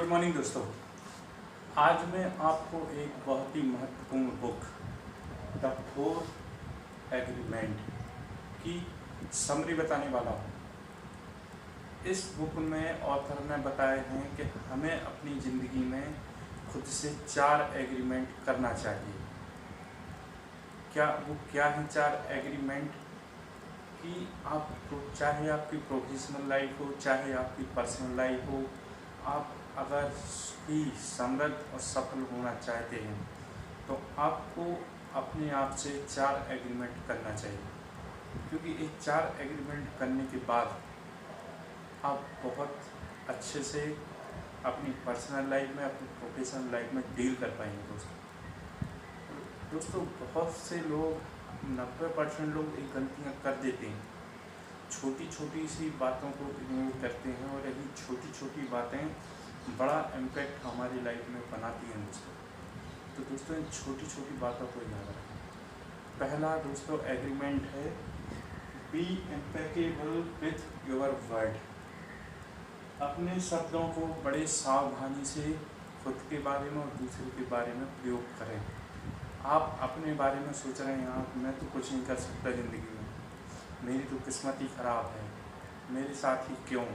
Good morning दोस्तों। आज मैं आपको एक बहुत ही महत्वपूर्ण बुक द फोर एग्रीमेंट की समरी बताने वाला हूँ। इस बुक में ऑथर ने बताए हैं कि हमें अपनी ज़िंदगी में खुद से 4 एग्रीमेंट करना चाहिए। क्या है 4 एग्रीमेंट कि आपको, चाहे आपकी प्रोफेशनल लाइफ हो, चाहे आपकी पर्सनल लाइफ हो, आप अगर ही समृद्ध और सफल होना चाहते हैं तो आपको अपने आप से 4 एग्रीमेंट करना चाहिए। क्योंकि ये 4 एग्रीमेंट करने के बाद आप बहुत अच्छे से अपनी पर्सनल लाइफ में, अपनी प्रोफेशनल लाइफ में डील कर पाएंगे। दोस्तों बहुत से लोग, 90% लोग एक गलतियाँ कर देते हैं, छोटी छोटी सी बातों को इग्नोर करते हैं और यही छोटी छोटी बातें बड़ा इम्पैक्ट हमारी लाइफ में बनाती हैं दोस्तों। तो दोस्तों इन छोटी छोटी बातों को याद रखें। पहला दोस्तों एग्रीमेंट है, be impeccable with your word. अपने शब्दों को बड़े सावधानी से खुद के बारे में और दूसरे के बारे में प्रयोग करें। आप अपने बारे में सोच रहे हैं, मैं तो कुछ नहीं कर सकता ज़िंदगी में, मेरी तो किस्मत ही ख़राब है, मेरे साथ ही क्यों।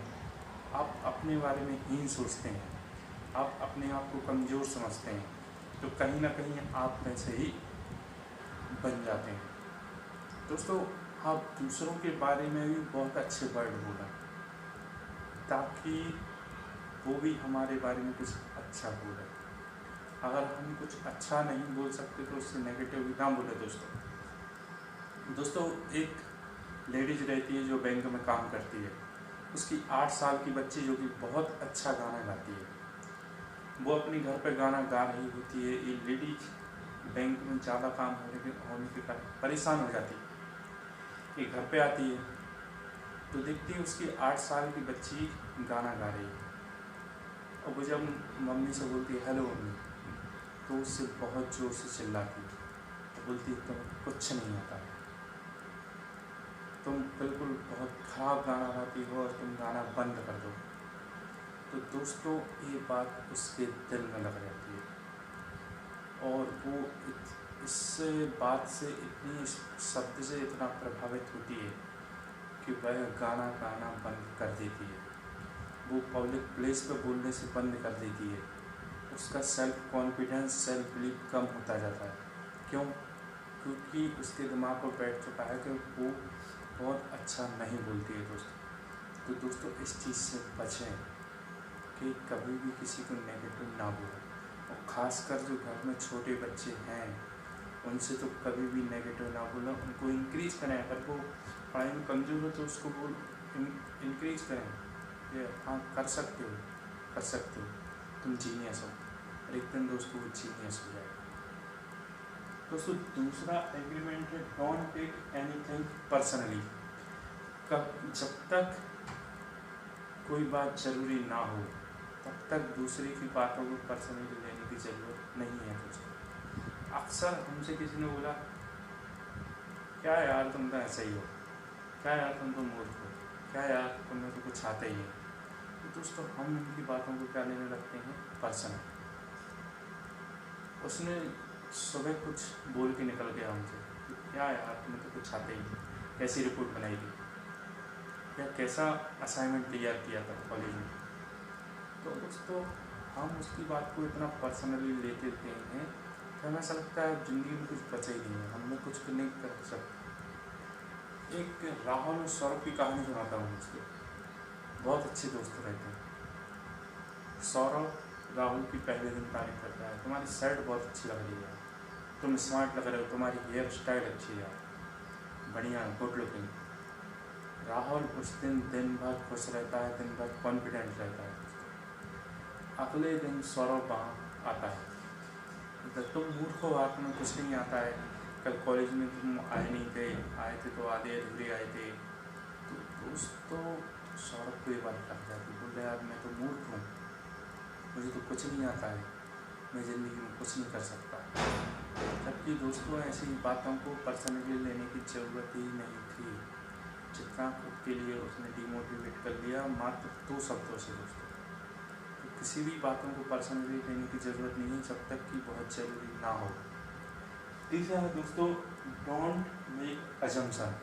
आप अपने बारे में हीन सोचते हैं, आप अपने आप को कमज़ोर समझते हैं, तो कहीं ना कहीं आप में से ही बन जाते हैं। दोस्तों आप दूसरों के बारे में भी बहुत अच्छे वर्ड बोलें ताकि वो भी हमारे बारे में कुछ अच्छा बोले। अगर हम कुछ अच्छा नहीं बोल सकते तो उससे नेगेटिव भी ना बोले। दोस्तों एक लेडीज रहती है जो बैंक में काम करती है, उसकी 8 साल की बच्ची जो कि बहुत अच्छा गाना गाती है, वो अपने घर पे गाना गा रही होती है। ये लेडीज बैंक में ज़्यादा काम होने के कारण परेशान हो जाती है। ये घर पे आती है तो देखती है उसकी 8 साल की बच्ची गाना गा रही है, और वो जब मम्मी से बोलती है हेलो मम्मी, तो उससे बहुत ज़ोर से चिल्लाती है, तो बोलती है तुम्हें कुछ नहीं आता है, तुम बिल्कुल बहुत ख़राब गाना गाती हो और तुम गाना बंद कर दो। तो दोस्तों ये बात उसके दिल में लग जाती है और वो इस बात से, इतनी इस शब्द से इतना प्रभावित होती है कि वह गाना गाना बंद कर देती है। वो पब्लिक प्लेस पर बोलने से बंद कर देती है। उसका सेल्फ कॉन्फिडेंस, सेल्फ बिलीफ कम होता जाता है। क्यों? क्योंकि उसके दिमाग पर बैठ चुका है कि वो बहुत अच्छा नहीं बोलती है दोस्तों। तो दोस्तों इस चीज़ से बचें कि कभी भी किसी को नेगेटिव ना बोलें, और ख़ासकर जो घर में छोटे बच्चे हैं उनसे तो कभी भी नेगेटिव ना बोलें। उनको इंक्रीज करें, अगर वो पढ़ाई में कमज़ोर हो तो उसको वो इंक्रीज करें कि हाँ कर सकते हो, तुम जीनियस हो, और एक दिन दोस्तों वो जीनियस हो जाएगा। दोस्तों दूसरा एग्रीमेंट है, डोंट टेक एनीथिंग पर्सनली। जब तक कोई बात ज़रूरी ना हो तब तक दूसरे की बातों को पर्सनली लेने की ज़रूरत नहीं है दोस्तों। अक्सर हमसे किसी ने बोला क्या यार तुम तो ऐसा ही हो, क्या यार तुम तो मूर्ख हो, क्या यार तुम्हें तो कुछ आता ही है। तो दोस्तों हम उनकी बातों को क्या लेने लगते हैं पर्सनल। उसने सुबह कुछ बोल के निकल गया हमसे, क्या यार तुम्हें तो कुछ आता ही नहीं, कैसी रिपोर्ट बनाई थी या कैसा असाइनमेंट तैयार किया था कॉलेज में। तो दोस्तों हम उसकी बात को इतना पर्सनली लेते हैं कि हमें ऐसा लगता है ज़िंदगी में कुछ बचा ही नहीं है, हम लोग कुछ नहीं कर सकते। एक राहुल और सौरभ की कहानी सुनाता हूँ। उसके बहुत अच्छे दोस्त रहते हैं। सौरभ राहुल की पहले दिन तारीफ करता है, तुम्हारी शर्ट बहुत अच्छी लग रही है, तुम स्मार्ट लग रहे हो, तुम्हारी हेयर स्टाइल अच्छी है, बढ़िया गुड लुकिंग। राहुल उस दिन भर खुश रहता है, दिन भर कॉन्फिडेंट रहता है। अगले दिन सौरभ वहाँ आता है, तो तुम मूर्ख हो, तुम्हें कुछ नहीं आता है, कल कॉलेज में तुम आए नहीं थे, आए थे तो आधे अधूरे आए थे। तो दोस्तों सौरभ को ये बात लग जाती, बोल रहे यार मैं तो मूर्ख हूँ, मुझे तो कुछ नहीं आता है, मैं ज़िंदगी में कुछ नहीं कर सकता। जबकि दोस्तों ऐसी बातों को पर्सनली लेने की ज़रूरत ही नहीं थी जितना खुद के लिए उसने डिमोटिवेट कर लिया मात्र 2 शब्दों से दोस्तों। तो किसी भी बातों को पर्सनली लेने की ज़रूरत नहीं है जब तक कि बहुत ज़रूरी ना हो। तीसरा है दोस्तों, डोंट मेक अजम्पशन।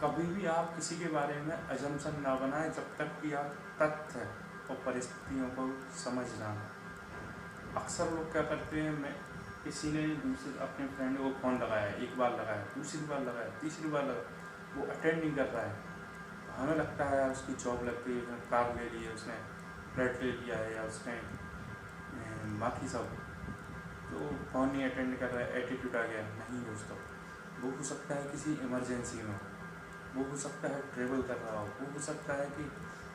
कभी भी आप किसी के बारे में अजम्पशन ना बनाएं जब तक कि आप तथ्य और परिस्थितियों को समझ ना लें। अक्सर लोग क्या करते हैं, मैं किसी ने दूसरे अपने फ्रेंड को फ़ोन लगाया, एक बार लगाया, दूसरी बार लगाया, तीसरी बार लगाया, वो अटेंड नहीं कर रहा है। हमें लगता है यार उसकी जॉब लग गई, उसने कार ले ली है, उसने फ्लैट ले लिया है, या उसने बाकी सब, तो फ़ोन नहीं अटेंड कर रहा है, एटीट्यूड आ गया। नहीं दोस्तों, वो हो सकता है किसी इमरजेंसी में, वो हो सकता है ट्रेवल कर रहा हो, वो हो सकता है कि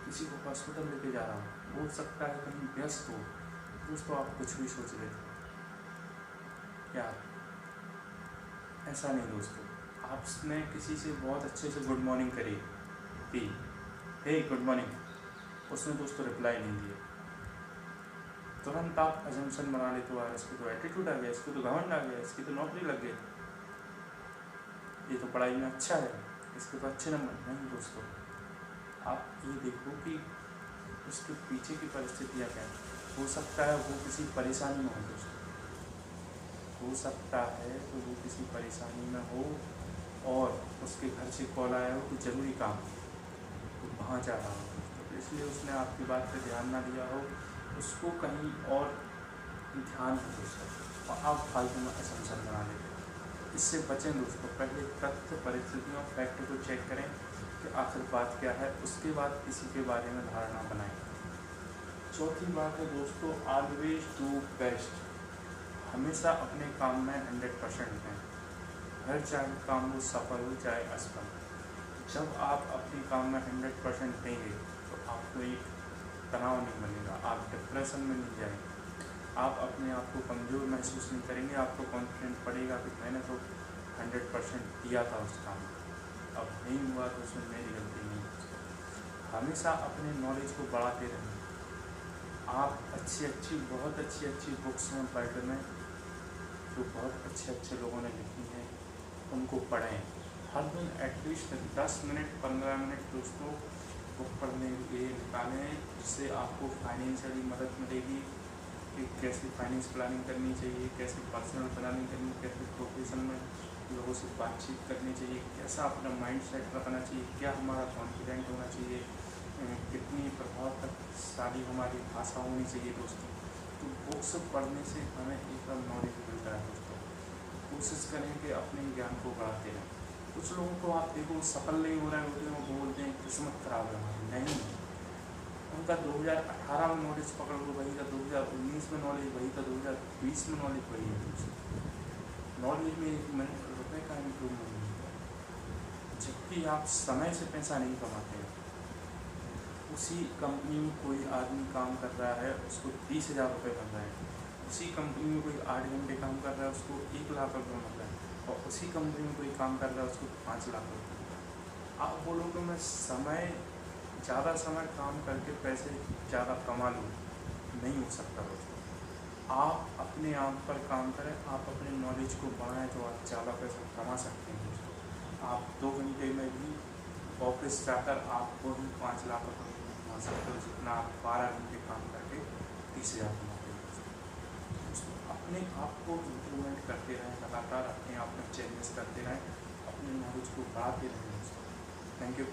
किसी को हॉस्पिटल लेके जा रहा हो, वो हो सकता है कहीं व्यस्त हो। दोस्तों आप कुछ भी सोच लेते यार, ऐसा नहीं दोस्तों। आपने किसी से बहुत अच्छे से गुड मॉर्निंग करी थी, हे गुड मॉर्निंग, उसने दोस्तों रिप्लाई नहीं दिया, तुरंत आप अजम्पशन बना लेते हो, यार इसको तो एटीट्यूड आ गया, इसको तो घमंड आ गया, इसकी तो नौकरी लग गई, ये तो पढ़ाई में अच्छा है, इसके तो अच्छे नंबर। नहीं दोस्तों, आप ये देखो कि उसके पीछे की परिस्थितियाँ क्या है। हो सकता है वो किसी परेशानी में हो दोस्तों, हो सकता है तो वो किसी परेशानी में हो और उसके घर से कॉल आया हो कि ज़रूरी काम, तो वहाँ जा रहा हो दोस्तों, तो इसलिए उसने आपकी बात पे ध्यान ना दिया हो, उसको कहीं और ध्यान हो दोस्तों, और आप फालतू में असम्पशन बना लेते हैं। इससे बचें दोस्तों। पहले तथ्य, परिस्थितियों, फैक्ट को चेक करें कि आखिर बात क्या है, उसके बाद किसी के बारे में धारणा बनाएं। चौथी बात है दोस्तों, ऑलवेज डू बेस्ट। हमेशा अपने काम में 100% दें, हर चाहे काम वो सफल हो चाहे असफल। जब आप अपने काम में 100% देंगे तो आपको एक तनाव नहीं बनेगा, आप डिप्रेशन में नहीं जाएंगे, आप अपने आप को कमज़ोर महसूस नहीं करेंगे, आपको कॉन्फिडेंट पड़ेगा कि मैंने तो 100% दिया था उस काम में, अब नहीं हुआ तो उसमें मेरी गलती नहीं है। हमेशा अपने नॉलेज को बढ़ाते रहें। आप बहुत अच्छी बुक्स हैं वर्ल्ड में जो बहुत अच्छे लोगों ने लिखी हैं, उनको पढ़ें। हर दिन एटलीस्ट 10 मिनट 15 मिनट दोस्तों बुक पढ़ने के लिए निकालें, जिससे आपको फाइनेंशियली मदद मिलेगी कि कैसे फाइनेंस प्लानिंग करनी चाहिए, कैसे पर्सनल प्लानिंग करनी, कैसे प्रोफेशन में लोगों से बातचीत करनी चाहिए, कैसा अपना माइंड सेट रखना चाहिए, क्या हमारा कॉन्फिडेंट होना चाहिए, कितनी प्रभावशाली हमारी भाषा होनी चाहिए दोस्तों। तो बुक्स पढ़ने से हमें एक नॉलेज मिलता है दोस्तों। कोशिश करें कि अपने ज्ञान को बढ़ाते रहें। कुछ लोगों को आप देखो सफल नहीं हो रहे होते हैं, वो बोलते हैं किस्मत खराब है हमारी। नहीं, उनका 2018 में नॉलेज पकड़ लो, वही का 2019 में नॉलेज, वही का 2020 में नॉलेज वही है दोस्तों। नॉलेज में ₹1 का इम्प्रूवमेंट नहीं होता। जबकि आप समय से पैसा नहीं कमाते हैं, उसी कंपनी में कोई आदमी काम कर रहा है, उसको 30,000 रुपये मिल रहे हैं, उसी कंपनी में कोई 8 घंटे काम कर रहा है, उसको 1 लाख रुपये मिल रहा है, और उसी कंपनी में कोई काम कर रहा है, उसको 5 लाख रुपये मिल रहा है। आप बोलोगे मैं ज़्यादा समय काम करके पैसे ज़्यादा कमा लूँ, नहीं हो सकता दोस्तों। आप अपने आप पर काम करें, आप अपने नॉलेज को बढ़ाएं तो आप ज़्यादा पैसा कमा सकते हैं दोस्तों। आप 2 घंटे में भी ऑफिस जाकर आपको ही 5 लाख रुपये कमा सकते हो, जितना आप 12 घंटे काम करके 30,000 कमाते हो दोस्तों। अपने आप को इम्प्रूवमेंट करते रहें, लगातार अपने आप में चेंजेस करते रहें, अपने नॉलेज को बढ़ाते रहें दोस्तों। Thank you.